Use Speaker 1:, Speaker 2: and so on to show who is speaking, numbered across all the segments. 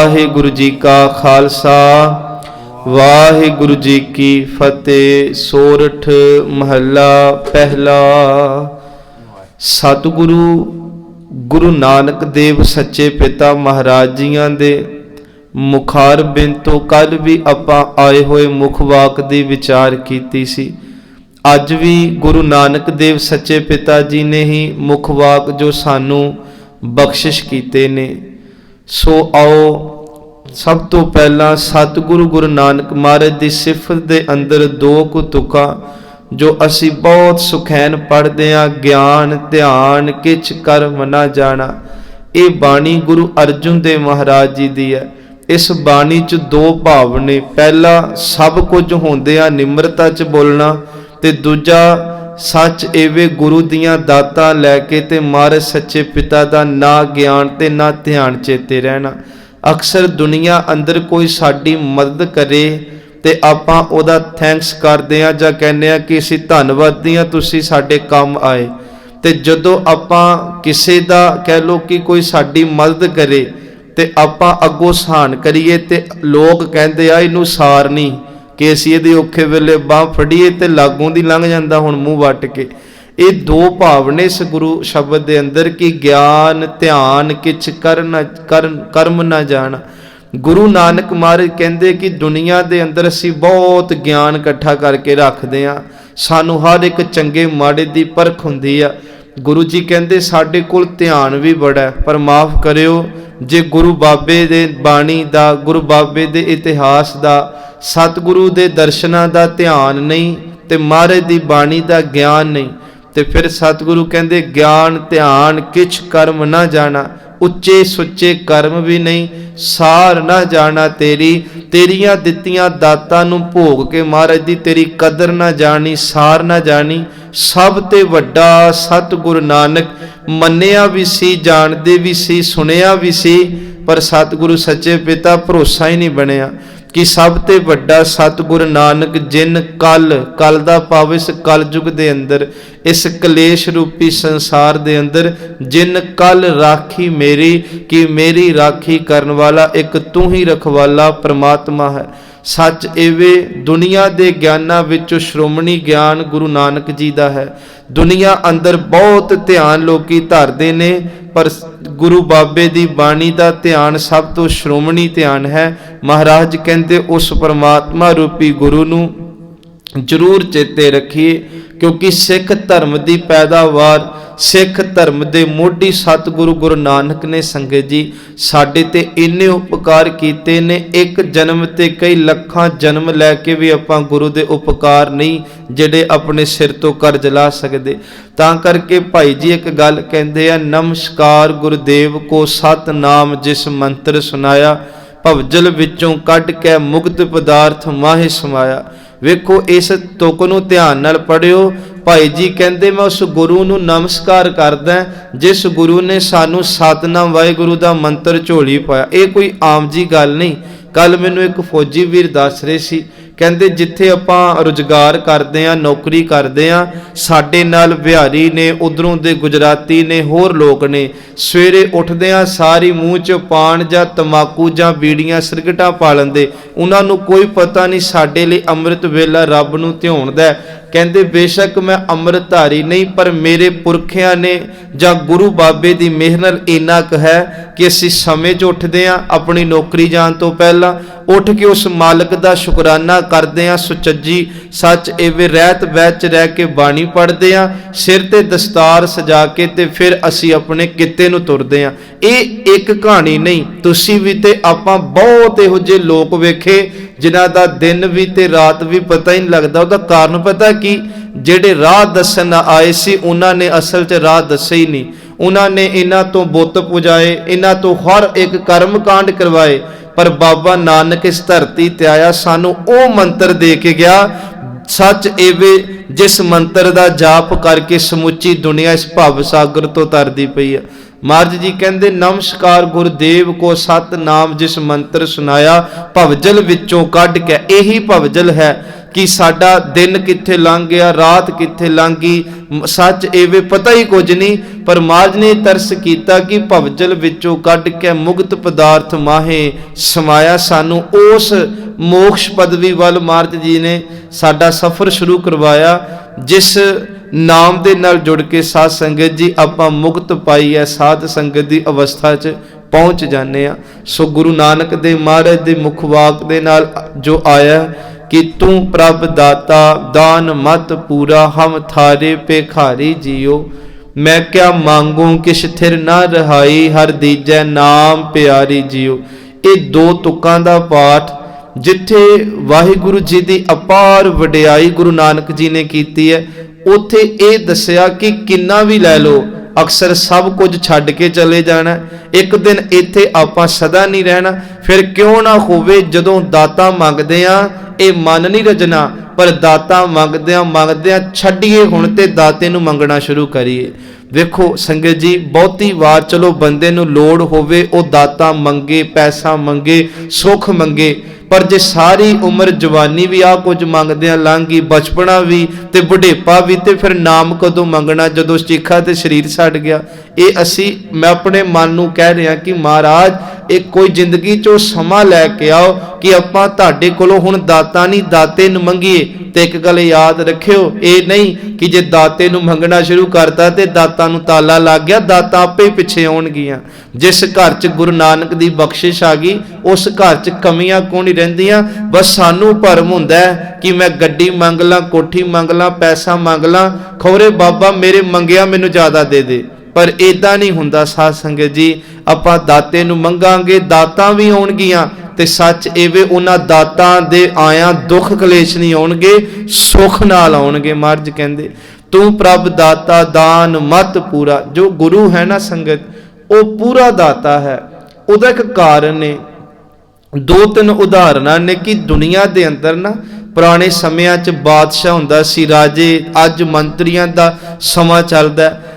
Speaker 1: वाहिगुरु जी का खालसा वाहिगुरु जी की फतेह। सोरठ महला पहला। सतगुरु गुरु नानक देव सच्चे पिता महाराज जियां दे मुखार बिन तो कल भी आपां आए होए मुख वाक दी विचार कीती सी। अज भी गुरु नानक देव सच्चे पिता जी ने ही मुख वाक जो सानू बख्शिश कीते ने। सो आओ सब तो पहला सतगुरु गुरु नानक महाराज की सिफत के अंदर दो कु तुका जो असी बहुत सुखैन पढ़ते हैं। ज्ञान ध्यान किछ कर्म ना जाना, ये बाणी गुरु अर्जुन देव महाराज जी दी है। इस बाणी च दो भाव ने। पहला सब कुछ होंदिया निम्रता च बोलना, ते दूजा सच एवे गुरु दियां दातां लैके ते महाराज सच्चे पिता दा ना ज्ञान ते ना ध्यान चेते रहना। अक्सर दुनिया अंदर कोई साडी मदद करे ते आपां ओदा थैंक्स करदे आ जां कहने आ कि असीं धन्नवादी आ तुसीं साडे काम आए। ते जदों आपां किसे दा कह लो कि कोई साडी मदद करे ते आपां अगों सहान करिए ते लोग कहंदे आ इहनूं सार नहीं कि असीं इहदे औखे वेले बांह फड़ीए ते लागों दी लंघ जांदा हुण मूँह वट के। ये दो भाव ने इस गुरु शब्द के अंदर कि ज्ञान ध्यान किछ कर्म ना जाना। गुरु नानक महाराज कहते कि दुनिया के अंदर असी बहुत ज्ञान इकट्ठा करके रखते हैं, सानू हर एक चंगे माड़े की परख हुंदी आ। गुरु जी कहते साडे कोल ध्यान भी बड़ा है, पर माफ करियो जे गुरु बाबे दे बाणी दा गुरु बाबे दे इतिहास दा सतगुरु दे दर्शनां दा ध्यान नहीं ते महाराज दी बाणी दा ज्ञान नहीं, ते फिर सतगुरु कहते ज्ञान ध्यान किछ कर्म ना जाना। उच्चे सुच्चे कर्म भी नहीं, सार ना जाना तेरी, तेरिया दित्तियां दातां नूं भोग के महाराज दी तेरी कदर ना जानी, सार ना जानी। सब ते वड्डा सतगुरु नानक मन्निया भी सी, जानदे भी सी, सुनिया भी सी, पर सतगुरु सच्चे पिता भरोसा ही नहीं बनिया कि सब ते वड्डा सतगुरु नानक जिन कल दा भाव इस कलयुग दे अंदर इस कलेश रूपी संसार दे अंदर जिन कल राखी मेरी कि मेरी राखी करन वाला एक तू ही रखवाला परमात्मा है। सच एवे दुनिया दे ज्ञानां विचों श्रोमणी ज्ञान गुरु नानक जी दा है। दुनिया अंदर बहुत ध्यान लोकी धरदे ने, पर गुरु बाबे दी बाणी दा ध्यान सब तो श्रोमणी ध्यान है। महाराज कहते उस परमात्मा रूपी गुरु नूं जरूर चेते रखिए, क्योंकि सिख धर्म की पैदावार सिख धर्म के मोढी सतगुरु गुरु नानक ने संगत जी साडे ते इन्ने उपकार कीते ने। एक जन्म ते कई लखां जन्म लैके भी आपां गुरु दे उपकार नहीं जिहड़े अपने सिर तो कर्ज ला सकदे। तां करके भाई जी एक गल कहंदे आ, नमस्कार गुरुदेव को सतनाम जिस मंत्र सुनाया, भवजल विचों कढ के मुक्त पदार्थ माहे समाया। वेखो इस तुक नूं ध्यान नाल पढ़ियो। भाई जी कहते मैं उस गुरु नूं नमस्कार करदा जिस गुरु ने सानू सतनाम वाहिगुरु दा मंत्र झोली पाया। ये कोई आम जी गल नहीं। कल मैनू एक फौजी वीर दस रहे सी, कहते जिथे आपां रोजगार करते हैं नौकरी करते हैं, साडे नाल बिहारी ने उधरों दे गुजराती ने होर लोग ने, सवेरे उठदे सारी मूँह च पान जां तंबाकू जां बीड़ियां सिगरटां पा लैंदे। उन्हां नूं कोई पता नहीं साडे लई अंमृत वेला रब नूं ध्याउण दा। कहते बेशक मैं अमृतधारी नहीं, पर मेरे पुरखियां ने जां गुरु बाबे की मेहर नाल इन्ना क है कि असीं समय च उठदे हां, अपनी नौकरी जाण तो पहला उठ के उस मालिक का शुकराना करते हैं। सुचज्जी सच एवे रहत बैच रह के बाणी पढ़ते हैं, सिर ते दस्तार सजा के ते फिर असी अपने किते नूं तुरदे हां। ये एक कहानी नहीं, तुसी भी ते आपां बहुत इहो जिहे लोग वेखे जिन्हां दा दिन भी ते रात भी पता ही नहीं लगता। उसदा कारण पता कि जिहड़े राह दस्सण आए सी उन्हां ने असल च राह दस्से ही नहीं। उन्होंने इन्हां तो बुत पुजाए, इन्हां तो हर एक कर्म कांड करवाए, पर बाबा नानक इस धरती ते आया सानू ओ मंत्र दे के गया। सच एवे जिस मंत्र का जाप करके समुची दुनिया इस भव सागर तो तरदी पई है। महाराज जी कहते नमस्कार गुरुदेव को सतनाम जिस मंत्र सुनाया, भवजल विचों कढ के, यही भवजल है कि साडा दिन कित्थे लंघ गया, रात कित्थे लंघ गई, सच एवे पता ही कुछ नहीं। पर महाराज ने तरस किया कि भवजल विचों कढ़ के मुक्त पदार्थ माहे समाया सानू उस मोक्ष पदवी वाल महाराज जी ने साडा सफर शुरू करवाया, जिस नाम दे नाल जुड़ के साध संगत जी आपां मुक्त पाई है, साध संगत दी अवस्था च पहुँच जाने आ। सो गुरु नानक देव महाराज दे मुख वाक दे नाल जो आया कि तू प्रभ दाता दान मत पूरा, हम थारे पेखारी जियो, मैं क्या मांगू किश थिर ना रहाई, हर दीजै नाम प्यारी जियो। ये दो तुकां दा पाठ जिथे वाहिगुरु जी दी अपार वडियाई गुरु नानक जी ने कीती है, उथे ये दसिया कि किन्ना भी लै लो, अक्सर सब कुछ छड्ड के चले जाना, एक दिन इत्थे आपां सदा नहीं रहना। फिर क्यों ना होवे जदों दाता मंगदे आ ये मन नहीं रजना, पर दाता मंगदे छड्डिए हुण ते दाते नूं मंगना शुरू करिए। वेखो संगत जी, बहुती वार चलो बंदे नूं लोड़ होवे ओ दाता मंगे, पैसा मंगे, सुख मंगे, पर जे सारी उम्र जवानी भी आ कुछ मंगदे लंघ गई, बचपना भी ते बुढ़ेपा भी, ते फिर नाम कदों मंगना जदों चीखा ते शरीर छड्ड गया। ये असी मैं अपने मन नूं कह रहा कि महाराज एक कोई जिंदगी चो समा लैके आओ कि आपां तुहाडे कोलों हुण दाता नहीं दाते नूं मंगीए। ते एक गल याद रखियो, ये नहीं कि जे दाते नूं मंगना शुरू करता ते दाता नूं ताला लग गया, दाता आपे ही पिछे आउणगियां। जिस घर च गुरु नानक दी बख्शिश आ गई उस घर च कमियां कोई नहीं रहिंदियां। बस सानू भरम हुंदा है कि मैं गड्डी मंग ला, कोठी मंग ला, पैसा मंग ला, खौरे बाबा मेरे मंगिया मैनू ज्यादा दे दे। पर इदां नहीं हुंदा साध संगत जी, आपां दाते नूं मंगांगे दातां भी आउणगियां, ते सच एवे उन्हां दातां दे आया दुख कलेश नहीं आउणगे, सुख नाल आउणगे। महाराज कहंदे तू प्रभ दाता दान मत पूरा। जो गुरु है ना संगत, वो पूरा दाता है। उहदा एक कारण ने, दो तीन उदाहरणां ने कि दुनिया दे अंदर ना पुराने समयां च बादशाह हुंदा सी, राजे, अज मंत्रियां दा समा चलदा है।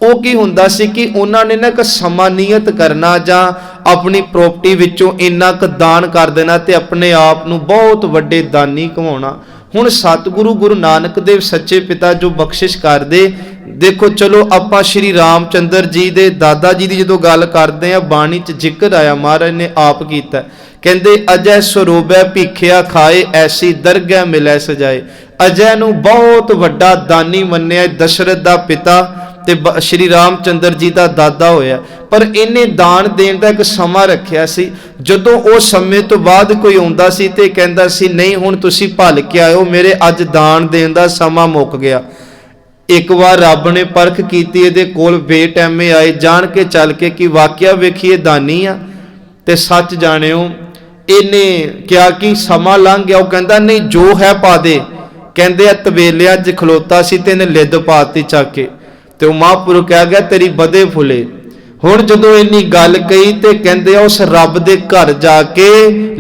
Speaker 1: वो की हुंदा सी कि उन्होंने ना एक समा नियत करना जां अपनी प्रॉपर्टी विचों इन्ना क दान कर देना ते अपने आप नूं बहुत वड्डे दानी कमाउणा। हुण सतगुरु गुरु नानक देव सच्चे पिता जो बख्शिश कर दे, देखो चलो आपां श्री रामचंद्र जी दे दादा जी की जो गल करते हैं, बाणी च जिक्र आया महाराज ने आप कीता, कहंदे अजय सरोबै भीखिया खाए, ऐसी दरगह मिलै सजाए। अजय नूं बहुत वड्डा दानी मन्निया, दशरथ दा पिता ते श्री रामचंद्र जी का दादा होया, पर इन्हें दान देने का एक समा रखिया सी। जदों उस समय तो बाद कोई आउंदा सी ते कहंदा सी नहीं हुण तुसीं भल के आयो, मेरे अज दान देने का समा मुक गया। एक बार रब ने परख कीती, इहदे कोल बेटैमे आए, जान के चल के कि वाकिया वेखीए दानी आ, ते सच जाणिओ इन्हें क्या कि समा लंघ गया। वो कहंदा नहीं जो है पा दे, कहंदे तबेलिया च खलोता सी ते इन्हें लिद पाती चक के, तो महापुरु कह गया तेरी बदे फुले। हुण जदों इन्नी गल कही ते कहंदे उस रब दे घर जाके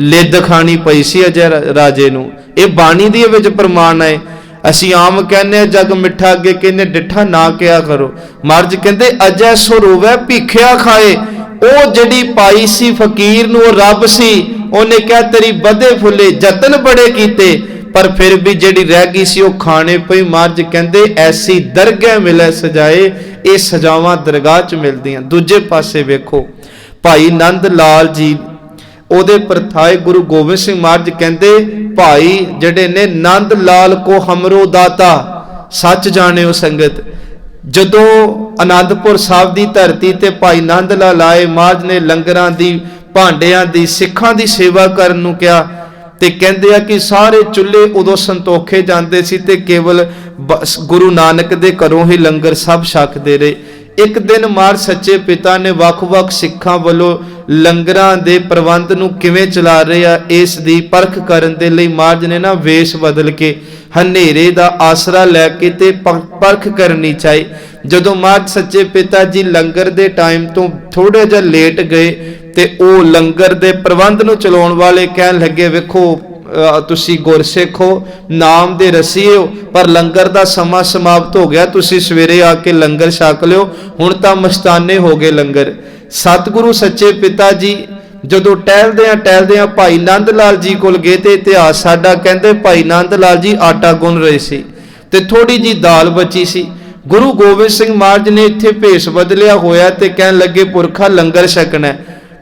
Speaker 1: लिद खानी पई सी अजय राजे नूं। इह बाणी दी विच प्रमाण है। असीं आम कहने जग मिठा अगे कहने डिठा ना किया करो। महाराज कहंदे अजय सो रोवै भीखिया खाए, ਉਹ ਜਿਹੜੀ ਪਾਈ ਸੀ फकीर ਨੂੰ रब सी, ਉਹਨੇ ਕਿਹਾ तेरी बदे फुले, जतन बड़े कीते पर फिर भी ਜਿਹੜੀ रह गई सी ਉਹ खाने पई। महाराज कहंदे ऐसी दरगह मिले सजाए, ये सजावां दरगाह च मिलदियां। दूजे पासे वेखो भाई नंद लाल जी ਉਹਦੇ ਪ੍ਰਥਾਏ गुरु गोबिंद सिंह महाराज कहंदे भाई ਜਿਹੜੇ ਨੇ नंद लाल को हमरो दाता। सच जाणिओ संगत, जदों आनंदपुर साहब की धरती ते भाई नंद लाल आए, महाराज ने लंगरां दी भांडियां दी सिखां दी सेवा करन नूं कहा, ते कहंदे आ कि सारे चुल्हे उदों संतोखे जांदे सी ते केवल गुरु नानक दे घरों ही लंगर सब छकदे रहे। एक दिन महाराज सच्चे पिता ने वख-वख सिखां वल्लों लंगरां दे प्रबंध नूं किवें चला रहे आ इस दी परख करन दे लई महाराज ने ना वेश बदल के हनेरे दा आसरा लैके ते परख करनी चाहिए। जदों महाराज सच्चे पिता जी लंगर दे टाइम तो थोड़े जिहा लेट गए ते ओ लंगर दे प्रबंध नूं चलाउण वाले कहण लगे वेखो तुसी गुरसिख हो, नाम दे रसी हो, पर लंगर दा समा समाप्त हो गया, तुसी सवेरे आके लंगर छक लियो, हुण तां मस्ताने हो गए लंगर। सतगुरु सच्चे पिता जी ਜਦੋਂ ਟਹਿਲਦਿਆਂ ਭਾਈ ਨੰਦ ਲਾਲ ਜੀ ਕੋਲ ਗਏ ਤੇ ਇਤਿਹਾਸ ਸਾਡਾ ਕਹਿੰਦੇ ਭਾਈ ਨੰਦ ਲਾਲ ਜੀ ਆਟਾ ਗੁੰਨ ਰਹੇ ਸੀ ਤੇ ਥੋੜੀ ਜੀ ਦਾਲ ਬਚੀ ਸੀ। ਗੁਰੂ ਗੋਬਿੰਦ ਸਿੰਘ ਮਹਾਰਾਜ ਨੇ ਇੱਥੇ ਭੇਸ ਬਦਲਿਆ ਹੋਇਆ ਤੇ ਕਹਿਣ ਲੱਗੇ ਪੁਰਖਾ ਲੰਗਰ ਛਕਣਾ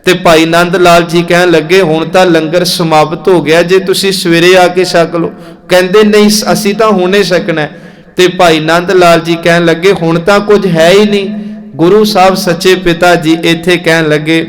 Speaker 1: ਤੇ ਭਾਈ ਨੰਦ ਲਾਲ ਜੀ ਕਹਿਣ ਲੱਗੇ ਹੁਣ ਤਾਂ ਲੰਗਰ ਸਮਾਪਤ ਹੋ ਗਿਆ, ਜੇ ਤੁਸੀਂ ਸਵੇਰੇ ਆ ਕੇ ਛਕ ਲਓ। ਕਹਿੰਦੇ ਨਹੀਂ ਅਸੀਂ ਤਾਂ ਹੁਣੇ ਛਕਣਾ ਤੇ ਭਾਈ ਨੰਦ ਲਾਲ ਜੀ ਕਹਿਣ ਲੱਗੇ ਹੁਣ ਤਾਂ ਕੁਝ ਹੈ ਹੀ ਨਹੀਂ। ਗੁਰੂ ਸਾਹਿਬ ਸੱਚੇ ਪਿਤਾ ਜੀ ਇੱਥੇ ਕਹਿਣ ਲੱਗੇ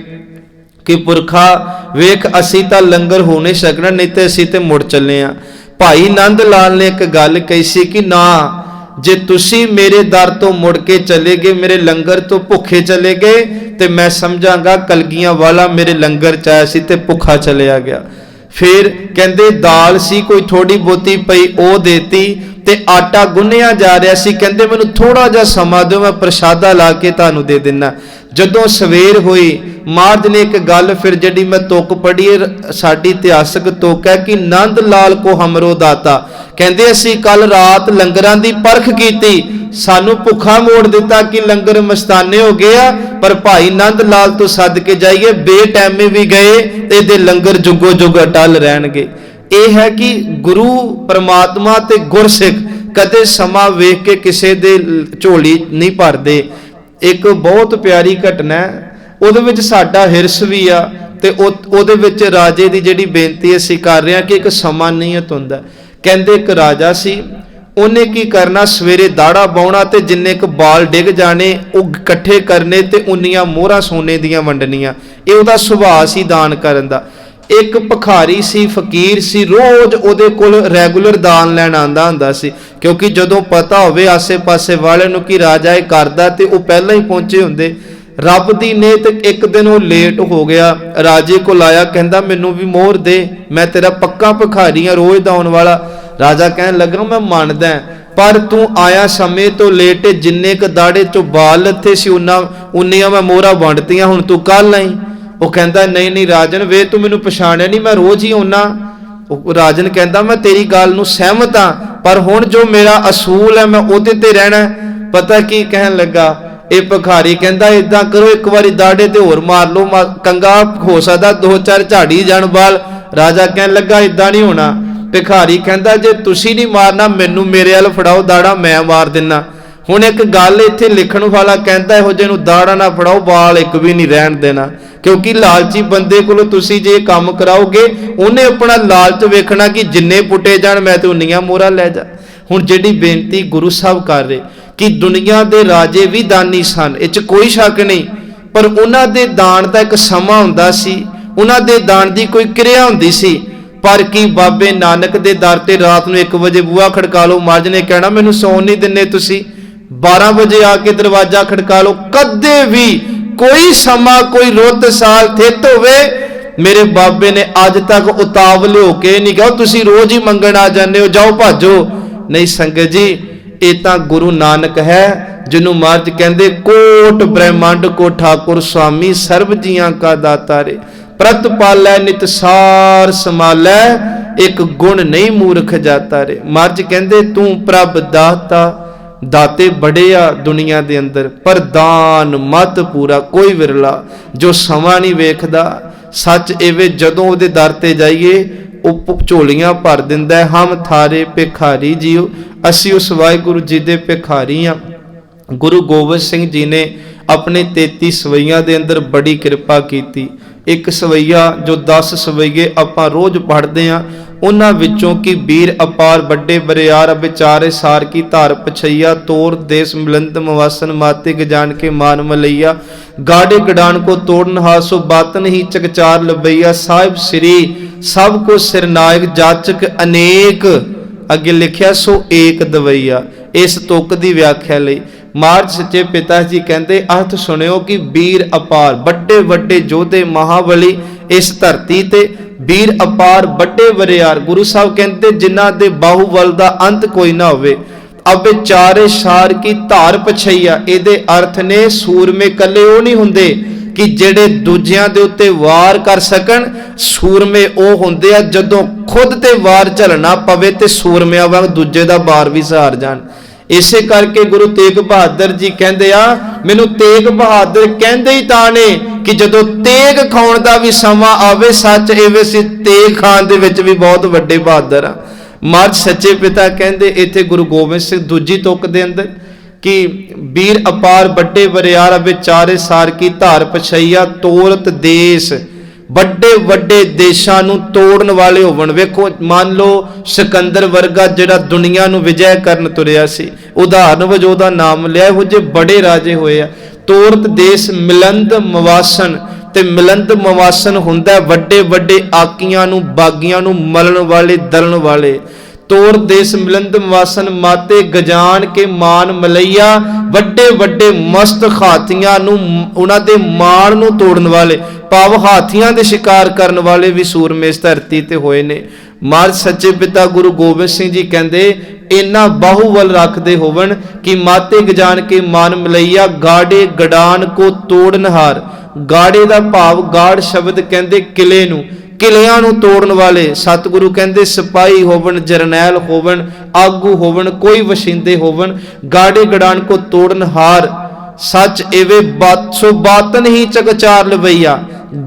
Speaker 1: ਕਿ ਪੁਰਖਾ ਵੇਖ ਅਸੀਂ ਤਾਂ ਲੰਗਰ ਹੋਣੇ ਛਕਣਾ, ਨਹੀਂ ਤੇ ਅਸੀਂ ਤੇ ਮੁੜ ਚੱਲੇ ਆ। ਭਾਈ ਨੰਦ ਲਾਲ ਨੇ ਇੱਕ ਗੱਲ ਕਹੀ ਸੀ ਕਿ ਨਾ, ਜੇ ਤੁਸੀਂ ਮੇਰੇ ਦਰ ਤੋਂ ਮੁੜ ਕੇ ਚਲੇ ਗਏ, ਮੇਰੇ ਲੰਗਰ ਤੋਂ ਭੁੱਖੇ ਚਲੇ ਗਏ ਤੇ ਮੈਂ ਸਮਝਾਂਗਾ ਕਲਗੀਆਂ ਵਾਲਾ ਮੇਰੇ ਲੰਗਰ ਚ ਆਇਆ ਸੀ ਤੇ ਭੁੱਖਾ ਚਲਿਆ ਗਿਆ। ਫਿਰ ਕਹਿੰਦੇ ਦਾਲ ਸੀ ਕੋਈ ਥੋੜੀ ਬਹੁਤੀ ਪਈ ਉਹ ਦੇਤੀ ਤੇ ਆਟਾ ਗੁੰਨਿਆ ਜਾ ਰਿਹਾ ਸੀ। ਕਹਿੰਦੇ ਮੈਨੂੰ ਥੋੜਾ ਜਿਹਾ ਸਮਾਂ ਦਿਓ, ਮੈਂ ਪ੍ਰਸ਼ਾਦਾ ਲਾ ਕੇ ਤੁਹਾਨੂੰ ਦੇ ਦਿੰਨਾ। ਜਦੋਂ ਸਵੇਰ ਹੋਈ ਮਹਾਰਾਜ ਨੇ ਇੱਕ ਗੱਲ ਫਿਰ ਜਿਹੜੀ ਮੈਂ ਤੁਕ ਪੜ੍ਹੀ ਸਾਡੀ ਇਤਿਹਾਸਕ ਤੁਕ ਹੈ ਕਿ ਨੰਦ ਲਾਲ ਕੋ ਹਮਰੋ ਦਾਤਾ। ਕਹਿੰਦੇ ਅਸੀਂ ਕੱਲ ਰਾਤ ਲੰਗਰਾਂ ਦੀ ਪਰਖ ਕੀਤੀ, ਸਾਨੂੰ ਭੁੱਖਾ ਮੋੜ ਦਿੱਤਾ ਕਿ ਲੰਗਰ ਮਸਤਾਨੇ ਹੋ ਗਏ ਆ, ਪਰ ਭਾਈ ਨੰਦ ਲਾਲ ਤੋਂ ਸੱਦ ਕੇ ਜਾਈਏ ਬੇਟੈਮੇ ਵੀ ਗਏ ਤੇ ਇਹਦੇ ਲੰਗਰ ਜੁਗੋ ਜੁਗ ਅਟਲ ਰਹਿਣਗੇ। ਇਹ ਹੈ ਕਿ ਗੁਰੂ ਪਰਮਾਤਮਾ ਤੇ ਗੁਰਸਿੱਖ ਕਦੇ ਸਮਾਂ ਵੇਖ ਕੇ ਕਿਸੇ ਦੇ ਝੋਲੀ ਨਹੀਂ ਭਰਦੇ। ਇੱਕ ਬਹੁਤ ਪਿਆਰੀ ਘਟਨਾ ਹੈ, ਉਹਦੇ ਵਿੱਚ ਸਾਡਾ ਹਿਰਸ ਵੀ ਆ ਤੇ ਉਹਦੇ ਵਿੱਚ ਰਾਜੇ ਦੀ ਜਿਹੜੀ ਬੇਨਤੀ ਅਸੀਂ ਕਰ ਰਹੇ ਹਾਂ ਕਿ ਇੱਕ ਸਮਾਂ ਨਿਯਤ ਹੁੰਦਾ। ਕਹਿੰਦੇ ਇੱਕ ਰਾਜਾ ਸੀ, ਉਹਨੇ ਕੀ ਕਰਨਾ ਸਵੇਰੇ ਦਾੜਾ ਬਾਉਣਾ ਤੇ ਜਿੰਨੇ ਕੁ ਬਾਲ ਡਿੱਗ ਜਾਣੇ ਉਹ ਇਕੱਠੇ ਕਰਨੇ ਤੇ ਉਨੀਆਂ ਮੋਹਰਾਂ ਸੋਨੇ ਦੀਆਂ ਵੰਡਣੀਆਂ। ਇਹ ਉਹਦਾ ਸੁਭਾਅ ਸੀ ਦਾਨ ਕਰਨ ਦਾ। ਇੱਕ ਭਿਖਾਰੀ ਸੀ, ਫਕੀਰ ਸੀ, ਰੋਜ਼ ਉਹਦੇ ਕੋਲ ਰੈਗੂਲਰ ਦਾਨ ਲੈਣ ਆਂਦਾ ਹੁੰਦਾ ਸੀ, ਕਿਉਂਕਿ ਜਦੋਂ ਪਤਾ ਹੋਵੇ ਆਸੇ-ਪਾਸੇ ਵਾਲਿਆਂ ਨੂੰ ਕਿ ਰਾਜਾ ਇਹ ਕਰਦਾ ਤੇ ਉਹ ਪਹਿਲਾਂ ਹੀ ਪਹੁੰਚੇ ਹੁੰਦੇ। ਰੱਬ ਦੀ ਨੇਤ ਇੱਕ ਦਿਨ ਉਹ ਲੇਟ ਹੋ ਗਿਆ, ਰਾਜੇ ਕੋਲ ਆਇਆ, ਕਹਿੰਦਾ ਮੈਨੂੰ ਵੀ ਮੋਹਰ ਦੇ, ਮੈਂ ਤੇਰਾ ਪੱਕਾ ਭਿਖਾਰੀ ਆ, ਰੋਜ਼ ਦਾ ਆਉਣ ਵਾਲਾ। ਰਾਜਾ ਕਹਿਣ ਲੱਗਾ ਮੈਂ ਮੰਨਦਾ, ਪਰ ਤੂੰ ਆਇਆ ਸਮੇਂ ਤੋਂ ਲੇਟ, ਜਿੰਨੇ ਕ ਦਾੜੇ ਚੋਂ ਬਾਲ ਲੱਥੇ ਸੀ ਉਨੀਆਂ ਮੈਂ ਮੋਹਰਾਂ ਵੰਡਤੀਆਂ, ਹੁਣ ਤੂੰ ਕੱਲ ਆਈ। ਉਹ ਕਹਿੰਦਾ ਨਹੀਂ ਨਹੀਂ ਰਾਜਨ, ਵੇ ਤੂੰ ਮੈਨੂੰ ਪਛਾਣਿਆ ਨਹੀਂ, ਮੈਂ ਰੋਜ਼ ਹੀ ਆਉਣਾ। ਉਹ ਰਾਜਨ ਕਹਿੰਦਾ ਮੈਂ ਤੇਰੀ ਗੱਲ ਨੂੰ ਸਹਿਮਤ ਹਾਂ, ਪਰ ਹੁਣ ਜੋ ਮੇਰਾ ਅਸੂਲ ਹੈ ਮੈਂ ਉਹਦੇ ਤੇ ਰਹਿਣਾ। ਪਤਾ ਕੀ ਕਹਿਣ ਲੱਗਾ ਇਹ ਭਿਖਾਰੀ, ਕਹਿੰਦਾ ਇਦਾਂ ਕਰੋ ਇੱਕ ਵਾਰੀ ਦਾੜੇ ਤੇ ਹੋਰ ਮਾਰ ਲਓ, ਕੰਗਾ ਹੋ ਸਕਦਾ 2-4 ਝਾੜੀ ਜਾਣ ਬਾਲ। ਰਾਜਾ ਕਹਿਣ ਲੱਗਾ ਇਦਾਂ ਨਹੀਂ ਹੋਣਾ। ਭਿਖਾਰੀ ਕਹਿੰਦਾ ਜੇ ਤੁਸੀਂ ਨਹੀਂ ਮਾਰਨਾ ਮੈਨੂੰ ਮੇਰੇ ਵੱਲ ਫੜਾਓ ਦਾੜਾ, ਮੈਂ ਮਾਰ ਦਿੰਨਾ। ਹੁਣ ਇੱਕ ਗੱਲ ਇੱਥੇ ਲਿਖਣ ਵਾਲਾ ਕਹਿੰਦਾ ਇਹੋ ਜਿਹੇ ਨੂੰ ਦਾੜਾ ਨਾ ਫੜਾਓ, ਵਾਲ ਇੱਕ ਵੀ ਨਹੀਂ ਰਹਿਣ ਦੇਣਾ, ਕਿਉਂਕਿ ਲਾਲਚੀ ਬੰਦੇ ਕੋਲੋਂ ਤੁਸੀਂ ਜੇ ਕੰਮ ਕਰਾਓਗੇ ਉਹਨੇ ਆਪਣਾ ਲਾਲਚ ਵੇਖਣਾ ਕਿ ਜਿੰਨੇ ਪੁੱਟੇ ਜਾਣ ਮੈਂ ਤੇ ਉਨੀਆਂ ਮੋਹਰਾਂ ਲੈ ਜਾ। ਹੁਣ ਜਿਹੜੀ ਬੇਨਤੀ ਗੁਰੂ ਸਾਹਿਬ ਕਰ ਰਹੇ ਕਿ ਦੁਨੀਆ ਦੇ ਰਾਜੇ ਵੀ ਦਾਨੀ ਸਨ, ਇਹ 'ਚ ਕੋਈ ਸ਼ੱਕ ਨਹੀਂ, ਪਰ ਉਹਨਾਂ ਦੇ ਦਾਨ ਦਾ ਇੱਕ ਸਮਾਂ ਹੁੰਦਾ ਸੀ, ਉਹਨਾਂ ਦੇ ਦਾਨ ਦੀ ਕੋਈ ਕਿਰਿਆ ਹੁੰਦੀ ਸੀ। ਪਰ ਕੀ ਬਾਬੇ ਨਾਨਕ ਦੇ ਦਰ ਤੇ ਰਾਤ ਨੂੰ 1 ਵਜੇ ਬੂਹਾ ਖੜਕਾ ਲਓ, ਮਹਾਰਾਜ ਨੇ ਕਹਿਣਾ ਮੈਨੂੰ ਸੌਣ ਨਹੀਂ ਦਿੰਦੇ ਤੁਸੀਂ, 12 ਵਜੇ ਆ ਕੇ ਦਰਵਾਜ਼ਾ ਖੜਕਾ ਲਓ। ਕਦੇ ਵੀ ਕੋਈ ਸਮਾਂ ਕੋਈ ਰੁੱਤ ਸਾਲ ਥਿੱਤ ਹੋਵੇ ਮੇਰੇ ਬਾਬੇ ਨੇ ਅੱਜ ਤੱਕ ਉਤਾਵਲੇ ਹੋ ਕੇ ਨਹੀਂ ਕਿਹਾ ਤੁਸੀਂ ਰੋਜ਼ ਹੀ ਮੰਗਣ ਆ ਜਾਂਦੇ ਹੋ, ਜਾਓ ਭਾਜੋ। ਨਹੀਂ ਸੰਗਤ ਜੀ, ਇਹ ਤਾਂ ਗੁਰੂ ਨਾਨਕ ਹੈ ਜਿਹਨੂੰ ਮਹਾਰਾਜ ਕਹਿੰਦੇ ਕੋਟ ਬ੍ਰਹਮੰਡ ਕੋ ਠਾਕੁਰ ਸੁਆਮੀ ਸਰਬ ਜੀਆਂ ਕਾ ਦਾਤਾ ਰੇ, ਪ੍ਰਤ ਪਾਲੈ ਨਿਤ ਸਾਰ ਸਮਾਲੈ, ਇੱਕ ਗੁਣ ਨਹੀਂ ਮੂਰਖ ਜਾਤਾ ਰੇ। ਮਹਾਰਾਜ ਕਹਿੰਦੇ ਤੂੰ ਪ੍ਰਭ ਦਾਤਾ, ਦਾਤੇ ਬੜੇ ਆ ਦੁਨੀਆ ਦੇ ਅੰਦਰ, ਪਰ ਦਾਨ ਮਤ ਪੂਰਾ ਕੋਈ ਵਿਰਲਾ ਜੋ ਸਮਾਂ ਨਹੀਂ ਵੇਖਦਾ। ਸੱਚ ਇਵੇਂ ਜਦੋਂ ਉਹਦੇ ਦਰ ਤੇ ਜਾਈਏ ਉਹ ਝੋਲੀਆਂ ਭਰ ਦਿੰਦਾ। ਹਮ ਥਾਰੇ ਭਿਖਾਰੀ ਜੀਓ, ਅਸੀਂ ਉਸ ਵਾਹਿਗੁਰੂ ਜੀ ਦੇ ਭਿਖਾਰੀ ਆ। ਗੁਰੂ ਗੋਬਿੰਦ ਸਿੰਘ ਜੀ ਨੇ ਆਪਣੇ 33 ਸਵਈਆਂ ਦੇ ਅੰਦਰ ਬੜੀ ਕਿਰਪਾ ਕੀਤੀ। ਇੱਕ ਸਵਈਆ ਜੋ 10 ਸਵਈਏ ਆਪਾਂ ਰੋਜ਼ ਪੜ੍ਹਦੇ ਆ, ਉਹਨਾਂ ਵਿੱਚੋਂ ਕਿ ਵੀਰ ਅਪਾਰ ਵੱਡੇ ਬਰਿਆਰ ਵਿਚਾਰੇ ਸਾਰ ਕੀ ਧਾਰ ਪਛਈਆ, ਤੋਰ ਦੇਸ ਮਿਲੰਤ ਮਵਾਸਨ ਮਾਤੇ ਗਜਾਨ ਕੇ ਮਾਨ ਮਲਈਆ, ਗਾੜੇ ਗਡਾਨ ਕੋ ਤੋੜਨ ਹਾਸੋ ਬਾਤਨ ਹੀ ਚਕਚਾਰ ਲਬਈਆ, ਸਾਹਿਬ ਸ੍ਰੀ ਸਭ ਕੋ ਸਿਰਨਾਇਕ ਜਾਚਕ ਅਨੇਕ, ਅੱਗੇ ਲਿਖਿਆ ਸੋ ਏਕ ਦਵਈਆ। ਇਸ ਤੁਕ ਦੀ ਵਿਆਖਿਆ ਲਈ ਮਹਾਰਾਜ ਸੱਚੇ ਪਿਤਾ ਜੀ ਕਹਿੰਦੇ ਅਰਥ ਸੁਣਿਓ ਕਿ ਵੀਰ ਅਪਾਰ ਵੱਡੇ ਵੱਡੇ ਯੋਧੇ ਮਹਾਬਲੀ ਇਸ ਧਰਤੀ ਤੇ, ਵੀਰ ਅਪਾਰ ਵੱਡੇ ਵਰਿਆਰ, ਗੁਰੂ ਸਾਹਿਬ ਕਹਿੰਦੇ ਜਿਨ੍ਹਾਂ ਦੇ ਬਾਹੂਬਲ ਦਾ ਅੰਤ ਕੋਈ ਨਾ ਹੋਵੇ। ਅਬੇ ਚਾਰੇ ਸਾਰ ਕੀ ਧਾਰ ਪਛਈਆ, ਇਹਦੇ ਅਰਥ ਨੇ ਸੂਰਮੇ ਕੱਲੇ ਉਹ ਨਹੀਂ ਹੁੰਦੇ ਕਿ ਜਿਹੜੇ ਦੂਜਿਆਂ ਦੇ ਉੱਤੇ ਵਾਰ ਕਰ ਸਕਣ। ਸੂਰਮੇ ਉਹ ਹੁੰਦੇ ਆ ਜਦੋਂ ਖੁਦ ਤੇ ਵਾਰ ਝੱਲਣਾ ਪਵੇ ਤੇ ਸੂਰਮਿਆਂ ਵਾਂਗ ਦੂਜੇ ਦਾ ਵਾਰ ਵੀ ਸਹਾਰ ਜਾਣ। ਇਸੇ ਕਰਕੇ ਗੁਰੂ ਤੇਗ ਬਹਾਦਰ ਜੀ ਕਹਿੰਦੇ ਆ, ਮੈਨੂੰ ਤੇਗ ਬਹਾਦਰ ਕਹਿੰਦੇ ਹੀ ਤਾਂ ਨੇ कि जदों तेग खाण दा भी समा आवे, सच एवे सी तेग खाण दे विच भी बहुत वड्डे बहादुर आ। महाराज सच्चे पिता कहंदे इत्थे गुरु गोबिंद सिंह दूजी तुक दे अंदर कि वीर अपार बड़े बरियार अबे चारे सार की धार पछैया, तोरत देश ਵੱਡੇ ਵੱਡੇ देशों ਨੂੰ ਤੋੜਨ वाले ਹੋਵਣ। ਵੇਖੋ मान लो सिकंदर वर्गा ਜਿਹੜਾ दुनिया ਨੂੰ ਵਿਜੈ ਕਰਨ ਤੁਰਿਆ ਸੀ, ਉਦਾਹਰਨ ਵਜੋਂ ਉਹਦਾ ਨਾਮ ਲਿਆ। ਇਹੋ ਜਿਹੇ बड़े राजे ਹੋਏ ਆ। ਤੋਰਤ ਦੇਸ਼ ਮਿਲੰਦ ਮਵਾਸਨ, ਤੇ ਮਿਲੰਦ ਮਵਾਸਨ ਹੁੰਦਾ ਵੱਡੇ ਵੱਡੇ ਆਕੀਆਂ ਨੂੰ ਬਾਗੀਆਂ ਨੂੰ ਮਲਣ ਵਾਲੇ ਦਲਣ ਵਾਲੇ। ਤੋਰ ਦੇਸ਼ ਮਿਲੰਦ ਮਵਾਸਨ ਮਾਤੇ ਗਜਾਨ ਕੇ ਮਾਨ ਮਲਈਆ, ਵੱਡੇ ਵੱਡੇ ਮਸਤ ਹਾਥੀਆਂ ਨੂੰ ਉਹਨਾਂ ਦੇ ਮਾਣ ਨੂੰ ਤੋੜਨ ਵਾਲੇ, ਭਾਵ ਹਾਥੀਆਂ ਦੇ शिकार ਕਰਨ ਵਾਲੇ ਵੀ ਸੂਰਮੇ ਇਸ ਧਰਤੀ ਤੇ ਹੋਏ ਨੇ। ਮਹਾਰਾਜ ਸੱਚੇ ਪਿਤਾ ਗੁਰੂ ਗੋਬਿੰਦ ਸਿੰਘ ਜੀ ਕਹਿੰਦੇ इन्ना बाहुबल रखते होवन कि माते गजान के मान मलैया, गाड़े गडान को तोड़नहार। गाड़े का भाव गाड़ शब्द कहते किले नूं, किलियां नूं तोड़न वाले। सतगुरु कहते सिपाही होवन, जरनैल होवन, आगू होवन, कोई वशिंदे होवन। गाड़े गडान को तोड़नहार सच एवे बात सो बातन ही चकचार लवैया।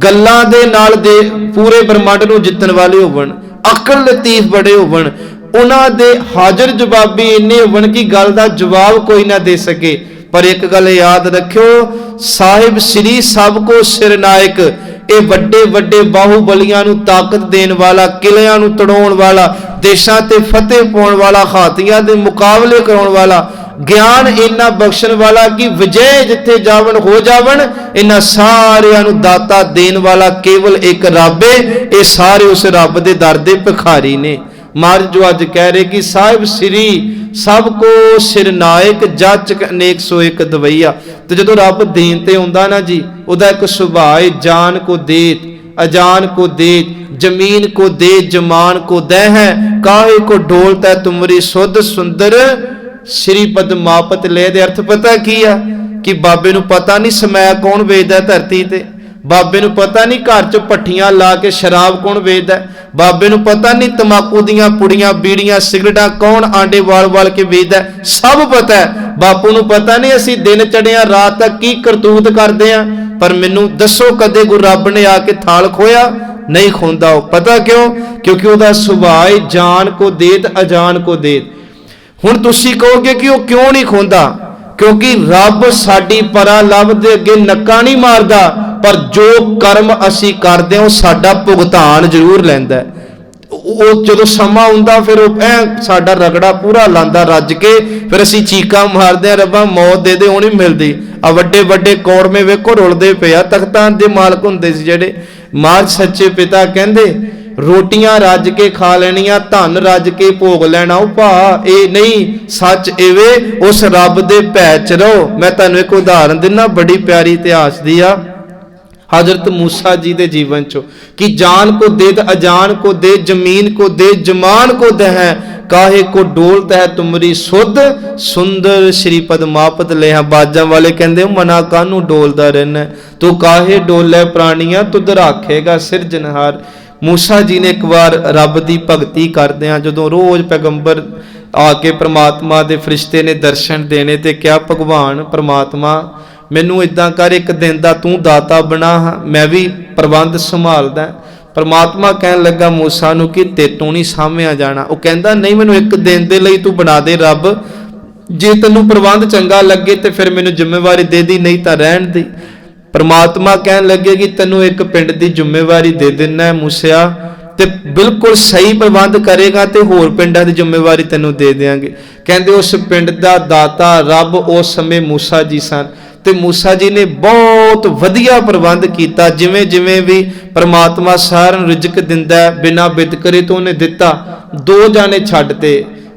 Speaker 1: गल्लां दे नाल दे पूरे ब्रह्मांड नूं जितन वाले होवन, अकल लतीफ बड़े होवन। उन्हां दे हाजर जवाबी इन्ने होवन कि गल दा जवाब कोई ना दे सके। पर एक गल याद रखियो, साहिब श्री सब को सिर नायक, ये वड्डे वड्डे बाहुबलियां नूं ताकत देण वाला, किलियां नूं तड़ाउण वाला, देशां ते फतेह पाउण वाला, हाथियां दे मुकाबले कराउण वाला, ज्ञान इन्ना बख्शण वाला कि विजय जिथे जावन हो जावन। इन्हां सारियां नूं दाता देण वाला केवल एक रब है। ये सारे उस रब दे दर दे भिखारी ने। महाराज जो अज कह रहे कि साहिब श्री सबको सिर नायक, जाचक अनेक सो एक दवैया। तो जो रब देन ते आउंदा ना जी, उहदा एक सुभाव, जान को देत, अजान को देत, जमीन को दे, जमान को दे है, काहे को ढोलता तुमरी सुध सुंदर श्री पदमापत ले। दे अर्थ पता की आ कि बाबे नूं पता नहीं समैया कौन वेचदा धरती ते, बाबे नूं पता नहीं घर च भट्ठियां ला के शराब कौन वेचदा, बाबे नूं पता नहीं तंबाकू दीयां पुड़ियां बीड़ियां सिगरटां कौन आंडे वाल वाल के वेचदा, सब पता है। बापू नूं पता नहीं असीं दिन चढ़िया रात तक की करतूत करदे आ। पर मैनूं दसो कदे गुरु रब ने आके थाल खोया? नहीं खोंदा। पता क्यों? क्योंकि उहदा सुभाव जान को देत, अजान को देत। हुण तुसीं कहोगे कि वह क्यों नहीं खोंदा? क्योंकि रब साडी परा लभ दे अगे नक्का नहीं मारदा, पर जो कर्म असी करते हैं साडा भुगतान जरूर लैंदा है। ਉਹ ਜਦੋਂ ਸਮਾਂ ਹੁੰਦਾ ਫਿਰ ਉਹ ਸਾਡਾ ਰਗੜਾ ਪੂਰਾ ਲਾਂਦਾ ਰੱਜ ਕੇ, ਫਿਰ ਅਸੀਂ ਚੀਕਾਂ ਮਾਰਦੇ ਆ, ਰੱਬਾ ਮੌਤ ਦੇ ਦੇ, ਉਹ ਨਹੀਂ ਮਿਲਦੀ। ਆ ਵੱਡੇ ਵੱਡੇ ਕੌੜਮੇ ਵੇਖੋ ਰੁਲਦੇ ਪਏ ਆ, ਤਖਤਾਂ ਦੇ ਮਾਲਕ ਹੁੰਦੇ ਸੀ ਜਿਹੜੇ। ਮਹਾਰਾਜ ਸੱਚੇ ਪਿਤਾ ਕਹਿੰਦੇ ਰੋਟੀਆਂ ਰੱਜ ਕੇ ਖਾ ਲੈਣੀਆਂ, ਧਨ ਰੱਜ ਕੇ ਭੋਗ ਲੈਣਾ। ਉਹ ਭਾ ਇਹ ਨਹੀਂ, ਸੱਚ ਇਵੇਂ ਉਸ ਰੱਬ ਦੇ ਭੈ ਚ ਰਹੋ। ਮੈਂ ਤੁਹਾਨੂੰ ਇੱਕ ਉਦਾਹਰਨ ਦਿੰਦਾ, ਬੜੀ ਪਿਆਰੀ ਇਤਿਹਾਸ ਦੀ ਆ हजरत मूसा जी के जीवन चो कि जान को दे, अजान को दे, जमीन को दे, जमान को दे है, काहे को डोलता है तुमरी सुध सुंदर श्री पदमापत ले। बाजा वाले कहते मना कानू डोलदा रहना, तू काहे डोले प्राणियां, तुद राखेगा सिरजनहार। मूसा जी ने एक बार रब की भगती करदे जो रोज पैगंबर आके परमात्मा के फरिश्ते ने दर्शन देने ते क्या भगवान परमात्मा मैनू इदां कर, एक दिन का तू दाता बना, मैं भी प्रबंध संभालदा। परमात्मा कहन लगा मूसा नूं कि तेतों नहीं सामया जाना। वो कहंदा नहीं, मैनू एक दिन दे लई तू बना दे रब, जे तैनूं प्रबंध चंगा लगे तो फिर मैनू जिम्मेवारी दे दी, नहीं तो रहन दी। परमात्मा कहन लगे कि तैनूं एक पिंड की जिम्मेवारी दे देना है मूसिया, ते बिल्कुल सही प्रबंध करेगा तो होर पिंडां की जिम्मेवारी तैनूं दे देंगे। कहंदे उस पिंड का दाता रब उस समय मूसा जी सन, ते मूसा जी ने बहुत वधिया प्रबंध किया। जिवें जिवें भी परमात्मा सारिआं नूं रिजक दिंदा है, बिना बिदकरे तो उन्हें दिता। दो जाने छड्डते,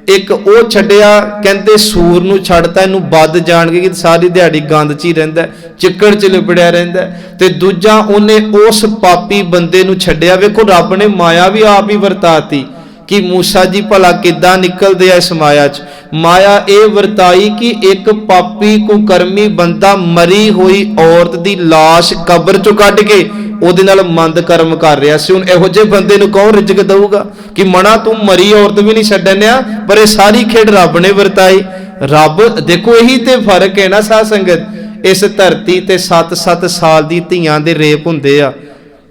Speaker 1: एक वो छड्डिया कहंदे सूर नूं छड्डता, इहनूं बद जाणगे कि सारी दिहाड़ी गंद च ही रहिंदा, चिक्कड़ च लिबड़िया रहिंदा। ते दूजा उन्हें उस पापी बंदे नूं छड्डिया। वेखो रब ने माया भी आप ही वरताती कि मूसा जी भला किदां निकलदे आ इस माया च। माया ये वरताई कि एक पापी कुकर्मी बंदा मरी हुई औरत दी लाश कबर चों कढ के ਉਹਦੇ ਨਾਲ ਮੰਦ ਕਰਮ ਕਰ ਰਿਹਾ ਸੀ। ਹੁਣ ਇਹੋ ਜਿਹੇ ਬੰਦੇ ਨੂੰ ਕੌਣ ਰਿਜ਼ਕ ਦਊਗਾ ਕਿ ਮਣਾ ਤੂੰ ਮਰੀ ਔਰਤ ਵੀ ਨਹੀਂ ਛੱਡਣਿਆ। ਪਰ ਇਹ ਸਾਰੀ ਖੇਡ ਰੱਬ ਨੇ ਵਰਤਾਈ। ਰੱਬ ਦੇਖੋ ਇਹੀ ਤੇ ਫਰਕ ਹੈ ਨਾ ਸਾਧ ਸੰਗਤ, इस धरती ते 7-7 साल दी धीआं दे रेप हुंदे आ,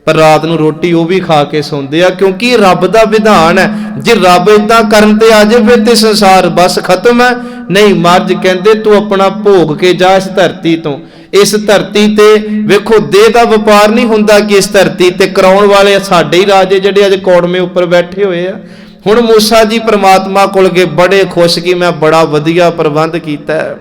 Speaker 1: पर रात नूं रोटी वो भी खा के सौंदे आ, क्योंकि रब दा विधान है। जे रब इदां करन ते आ जाए ते संसार बस खत्म है। नहीं, महाराज कहंदे तू अपना भोग के जा इस धरती तो। इस धरती ते वेखो देह दा वपार नहीं हुंदा कि इस धरती ते कराउण वाले साडे ही राजे जिहड़े अज कौड़मे उपर बैठे हुए आ। हुण मूसा जी परमात्मा कोल गए, बड़े खुश कि मैं बड़ा वधिया प्रबंध कीता है।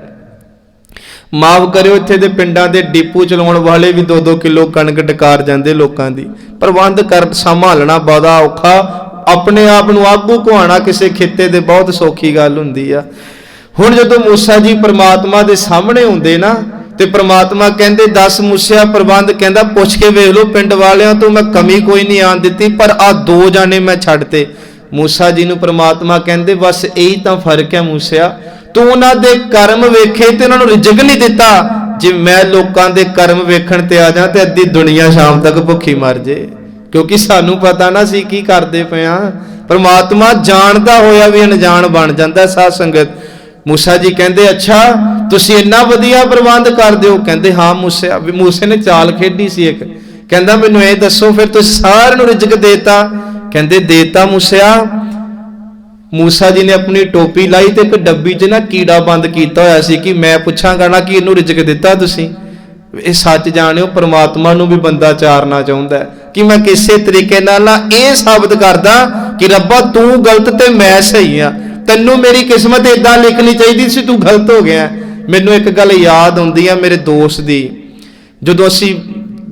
Speaker 1: माफ करियो, इत्थे दे पिंडां दे डिपू चलाउण वाले भी 2-2 किलो कणक डकार जांदे लोकां दी। प्रबंध कर संभालना बड़ा औखा, अपने आप नूं आगू घुआना किसी खिते दे बहुत सौखी गल हुंदी आ। हुण जदों मूसा जी परमात्मा दे सामने हुंदे ना ते परमात्मा कहंदे 10 मूसिया प्रबंध, कहंदा पुछ के वेख लो पिंड वालियां तो मैं कमी कोई नहीं आन दित्ती, पर आ 2 जाने मैं छड्डते। मूसा जी नूं परमात्मा कहंदे बस यही तां फर्क है मूसिया, तू उन्हां दे कर्म वेखे ते उन्हां नूं रिजक नहीं दिता। जे मैं लोकां दे कर्म वेखण ते आ जां ते अद्धी दुनिया शाम तक भुखी मर जे, क्योंकि सानू पता ना सी की करदे पे आ। परमात्मा जानदा होया भी अनजान बन जांदा साध संगत। मूसा जी कहंदे अच्छा तुसीं इन्ना वधिया प्रबंध करदे हो? कहंदे हाँ मूसा। मूसे ने चाल खेडी सी एक, कहंदा मैनूं ये दसो फिर तुसीं सारिआं नूं रिजक देता? कहंदे देता मूसा। मूसा जी ने अपनी टोपी लाई ते एक डब्बी च ना कीड़ा बंद किया होया सी कि मैं पुछांगा ना कि इनू रिजक दिता तुसीं। ये सच जानियो, परमात्मा नूं भी बंदा चारना चाहुंदा है कि मैं किसी तरीके नाल ना ये साबित करदा कि रब्बा तू गलत ते मैं सही आ, तैनू मेरी किस्मत इदां लिखनी चाहिए सी, तू गलत हो गया। मैनू एक गल याद आउंदी आ मेरे दोस्त दी, जदों असीं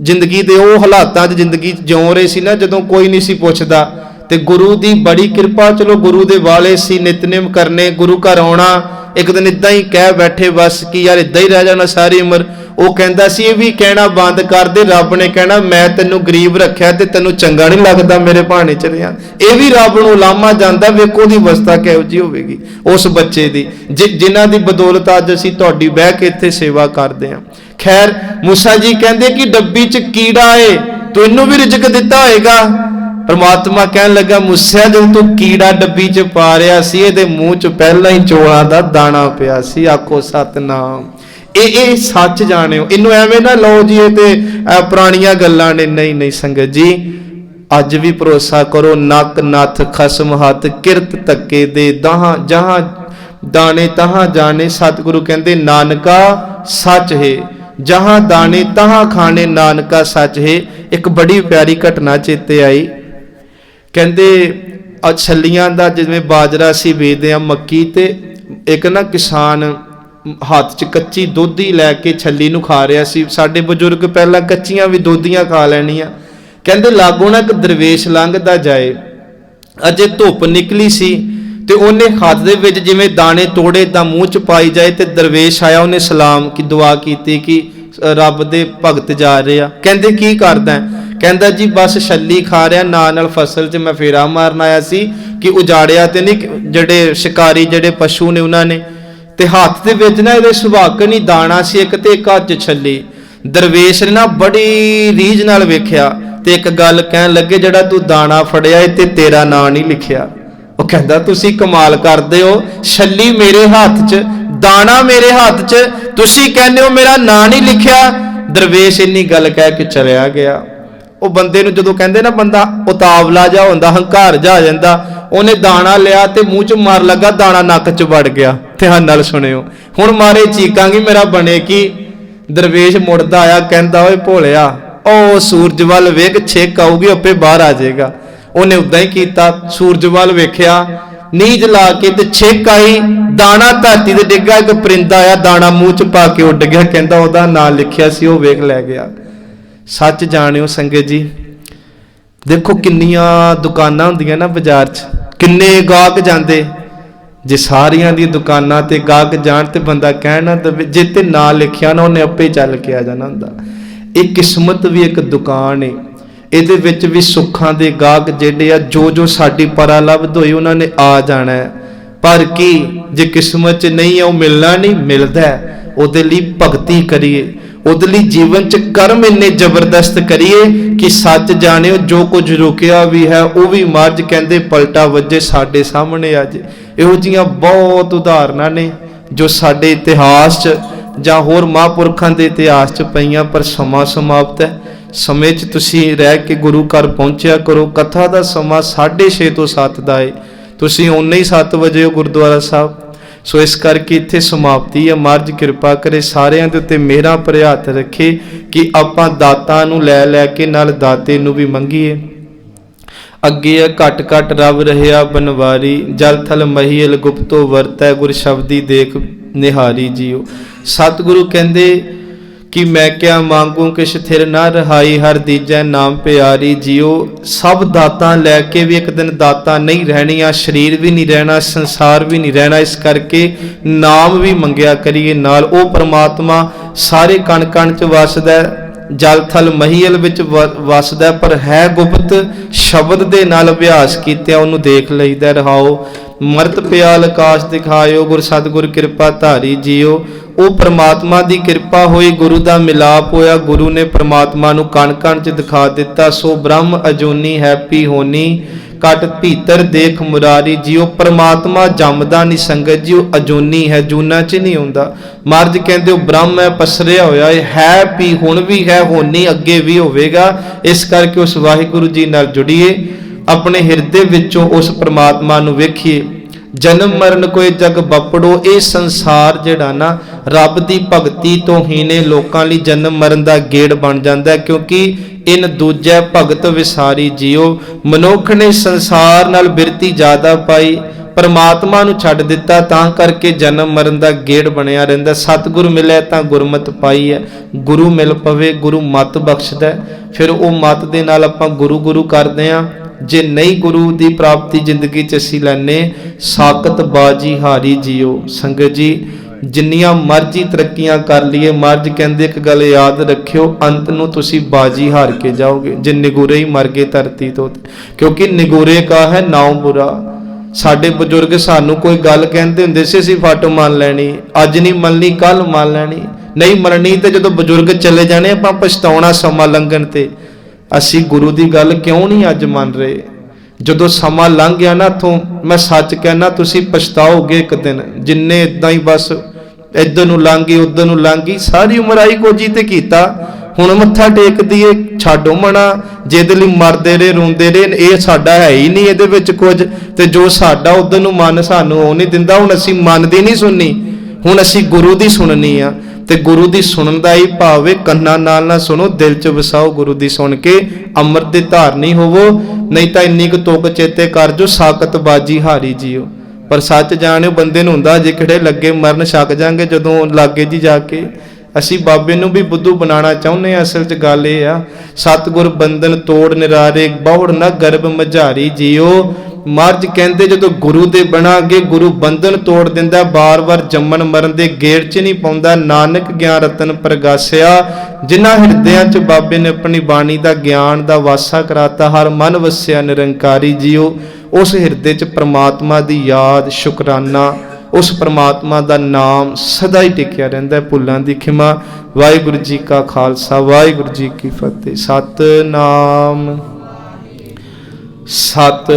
Speaker 1: जिंदगी दे ओह हालातां 'च जिंदगी जिउं रहे सी ना, जदों कोई नहीं सी पुछदा ते गुरु दी बड़ी कृपा, चलो गुरु दे वाले सी, नितनेम करने, गुरु घर आउणा। एक दिन इदां ही कह बैठे बस कि यार इदां ही रह जाना सारी उम्र। वो कहंदा सी ये भी कहना बंद कर दे, रब ने कहना मैं तैनू गरीब रखिया ते तैनू चंगा नहीं लगदा मेरे भाणे च रिहा। ये भी रब नूं लामा जांदा, वेखो दी अवस्था किहो जी होवेगी उस बच्चे दी जिन्हां दी बदौलत अज असीं तुहाडी बह के इत्थे सेवा करदे हां। खैर मूसा जी कहंदे कि डब्बी च कीड़ा है, तू इनू भी रिजक दिता होएगा? परमात्मा कहन लगा मूसा जब तू कीड़ा डब्बी च पा रहा सी, इहदे मूँह च पहला ही चौलां दा दाना पिया सी। आखो सतनाम। ये सच जानियो, इनू एवें ना लो जी ये ते पुरानियां गल्लां ने। नहीं नहीं संगत जी, अज भी भरोसा करो, नक नथ खसम हथ किरत तके दे दाहां जहां दाने तहां जाने। सतगुरु कहंदे नानका सच है, जहां दाने तहां खाने, नानका सच है। एक बड़ी प्यारी घटना चेते आई, कहंदे छलियां दा जिवें बाजरा सी बेचदे आ मक्की, ते एक ना किसान हाथ च कच्ची दोधी लैके छली नूं खा रहा सी। साडे बजुर्ग पहलां कच्चियां भी दोधियां खा लैणियां। कहंदे लागों ना एक दरवेश लंघदा जाए, अजे धुप निकली सी ते उहने हत्थ दे विच जिवें दाने तोड़े तां मूँह च पाई जाए, ते दरवेश आया, उहने सलाम की दुआ कीती कि रब दे भगत जा रहे आ। कहंदे की करदा है? कहंदा जी बस छली खा रहा, नाल फसल च मैं फेरा मारन आया सी कि उजाड़िया ते नहीं जिहड़े शिकारी जिहड़े पशु ने उन्होंने। ते हाथ दे विच ना इहदे सुभागन ही दाना सी एक, ते एक हत्थ च छली। दरवेश ने ना बड़ी रीझ नाल वेखिया ते एक गल कहन लगे, जिहड़ा तू दाना फड़िया ते तेरा नां नहीं लिखिया। वो कहंदा तुसीं कमाल करदे हो, छली मेरे हाथ च, दाना मेरे हाथ च, तुसीं कहंदे हो मेरा नां नहीं लिखिया। दरवेश इन्नी गल कह के चलिया गया। वो बंदे नूं जदों कहंदे ना बंदा उतावला जा हुंदा, हंकार जा आ जांदा, उहने दाना लिया ते मूँह च मार लगा, दाना नक च वड़ गया। ध्यान नाल सुणियो, हुण मारे चीकांगी मेरा बने की। दरवेश मुड़दा आया, कहंदा ओए भोलिया ओ सूरज वल वेख, छिक आऊगी आपे बाहर आ जाएगा। उन्हें उदां ही कीता, सूरज वल वेखिया, नीज ला के ते छिक आई, दाना धरती ते डिग्गा, एक परिंदा आया दाना मूँह च पा के उड़ गया। कहंदा ओहदा नां लिखिया सी, ओह वेख लै गया। सच जानियो संगत जी, देखो किन्नियां दुकानां हुंदियां ना बाजार च, किन्ने गाहक जांदे। जे सारियां दी दुकानां ते गाहक जाण ते बंदा कहना जे ते ना लिखिया ना उन्हें आपे चल के आ जाना हुंदा। ये किस्मत भी एक दुकान है, इहदे विच भी सुखां दे गाहक जिहड़े आ, जो जो साडी परालब्ध होई उन्हां ने आ जाना है। पर की जे किस्मत च नहीं है, वो मिलना नहीं, मिलदा है। उहदे लई भगती करिए, उहदे लई जीवन च कर्म इन्ने जबरदस्त करिए कि सच जानियो जो कुछ रुकिया भी है वह भी महाराज कहंदे पलटा वजे साडे सामने अज। इहो जिहियां बहुत उदाहरणां ने जो साडे इतिहास च ਜਾਂ ਹੋਰ ਮਹਾਂਪੁਰਖਾਂ ਦੇ ਇਤਿਹਾਸ 'ਚ ਪਈਆਂ, ਪਰ ਸਮਾਂ ਸਮਾਪਤ ਹੈ। ਸਮੇਂ 'ਚ ਤੁਸੀਂ ਰਹਿ ਕੇ ਗੁਰੂ ਘਰ ਪਹੁੰਚਿਆ ਕਰੋ। ਕਥਾ ਦਾ ਸਮਾਂ 6:30 ਤੋਂ 7 ਦਾ ਹੈ, ਤੁਸੀਂ ਓਨੇ ਹੀ 7 ਵਜੇ ਹੋ ਗੁਰਦੁਆਰਾ ਸਾਹਿਬ। ਸੋ ਇਸ ਕਰਕੇ ਇੱਥੇ ਸਮਾਪਤੀ ਹੈ। ਮਹਾਰਾਜ ਕਿਰਪਾ ਕਰੇ ਸਾਰਿਆਂ ਦੇ ਉੱਤੇ ਮਿਹਰਾਂ ਭਰੇ ਹੱਥ ਰੱਖੇ ਕਿ ਆਪਾਂ ਦਾਤਾਂ ਨੂੰ ਲੈ ਲੈ ਕੇ ਨਾਲ ਦਾਤੇ ਨੂੰ ਵੀ ਮੰਗੀਏ। ਅੱਗੇ ਹੈ ਘਟ ਘਟ ਰਵ ਰਹਿਆ ਬਨਵਾਰੀ, ਜਲ ਥਲ ਮਹੀਲ ਗੁਪਤੋ ਵਰਤੈ, ਗੁਰ ਸ਼ਬਦੀ ਦੇਖ ਨਿਹਾਰੀ ਜੀਓ। ਸਤਿਗੁਰੂ ਕਹਿੰਦੇ कि मैं क्या मांगू किश थिर ना रहाई, हर दीजै नाम प्यारी जियो। सब दातां लैके भी एक दिन दातां नहीं रहनियां, शरीर भी नहीं रहना, संसार भी नहीं रहना। इस करके नाम भी मंगया करिए नाल। ओ परमात्मा सारे कण कण च वसदा, जल थल महील विच वसदा, पर है गुप्त। शब्द दे नाल अभ्यास कीतिया उहनूं देख लईदा। रहाओ मरत प्याल आकाश दिखायो, गुर सतगुर कृपा धारी जियो। ਉਹ परमात्मा की किरपा हुई, गुरु का मिलाप होया, गुरु ने परमात्मा नूं कण कण च दिखा दिता। सो ब्रह्म अजूनी हैपी होनी, कट भीतर देख मुरारी जियो। परमात्मा जमदा नहीं संगत जी, वो अजूनी है, जूना च नहीं आउंदा। महाराज कहते हो ब्रह्म है पसरिया होया है, भी हुण भी है, होनी अगे भी होवेगा। इस करके उस वाहिगुरु जी नाल जुड़िए, अपने हिरदे विचों उस परमात्मा नूं वेखिए। जन्म मरण कोई जग बपड़ो, ये संसार जिहड़ा ना रब की भगती तो हीने लोकां लई जन्म मरण का गेड़ बन जाता है, क्योंकि इन दूजे भगत विसारी जियो। मनुख ने संसार नाल बिरती ज्यादा पाई, परमात्मा नूं छड्ड दिता, तां करके जन्म मरण का गेड़ बनिया रहिंदा। सतगुर मिले तां गुरमत पाई है, गुरु मिल पवे गुरु मत बख्शदा, फिर वो मत दे नाल आपां गुरु गुरु करदे हां। जे नहीं गुरु की प्राप्ति जिंदगी च असीं लैने, साकत बाजी हारी जियो। संगत जी जिन्नियां मर्जी तरक्कियां कर लीए, महाराज कहंदे एक गल याद रखियो, अंत नूं तुसीं बाजी हार के जाओगे जे निगुरे ही मर गए धरती तो, क्योंकि निगुरे का है नाम बुरा। साडे बजुर्ग सानू कोई गल कहंदे हुंदे सी, असीं फट मान लैनी, अज नहीं मननी कल मान लैनी, नहीं मननी ते जदों बजुर्ग चले जाने आपां पछताउणा समां लंघण ते। असी गुरु की गल क्यों नहीं अज मन रहे? जदों समा लंघ गया ना इत्थों, मैं सच कहना तुसी पछताओगे एक दिन। जिन्ने इदां ही बस इधर नूं लंघ गई उधर नूं लंघ गई, सारी उम्र आई कुछ ही ते कीता, हुण मत्था टेक दईए, छड्डो मना। जिहदे लई मरदे रहे रोंदे रहे, ये साडा है ही नहीं इहदे विच कुछ, ते जो साडा उधर नूं मन सानूं ओ नहीं दिंदा। हुण असीं मन दी नहीं सुननी, हुण असीं गुरु दी सुननी आ। ते गुरु दी सुनन दा ही भाव है, कन्नां नाल ना सुनो, दिल च वसाओ। गुरु दी सुन के अमृत दे धारनी होवो, नहीं तां इन्नी क तुक चेते कर जो, साकत बाजी हारी जियो। पर सच जाणिओ बंदे नूं हुंदा जे खड़े लगे मरन छक जांगे जदों लागे जी जाके। असीं बाबे नूं भी बुद्धू बनाना चाहुंदे आ। असल च गल इह आ, सतगुर बंधन तोड़ निरारे, बहुड़ ना गर्भ मझारी जियो। महाराज कहते जो गुरु दे बनागे, गुरु बंधन तोड़ दिंदा, बार बार जम्मन मरण दे गेड़ च नहीं पाउंदा। नानक ज्ञान रतन प्रगासिया, जिन्हां हिरदियां च बाबे ने अपनी बाणी दा ज्ञान दा वासा कराता, हर मन वसिया निरंकारी जियो। उस हिरदे च परमात्मा दी याद, शुकराना, उस परमात्मा दा नाम सदा ही टिकिया रहिंदा। भुल्लां दी खिमा। वाहिगुरू जी का खालसा, वाहिगुरू जी की फतेह। सतनाम। सत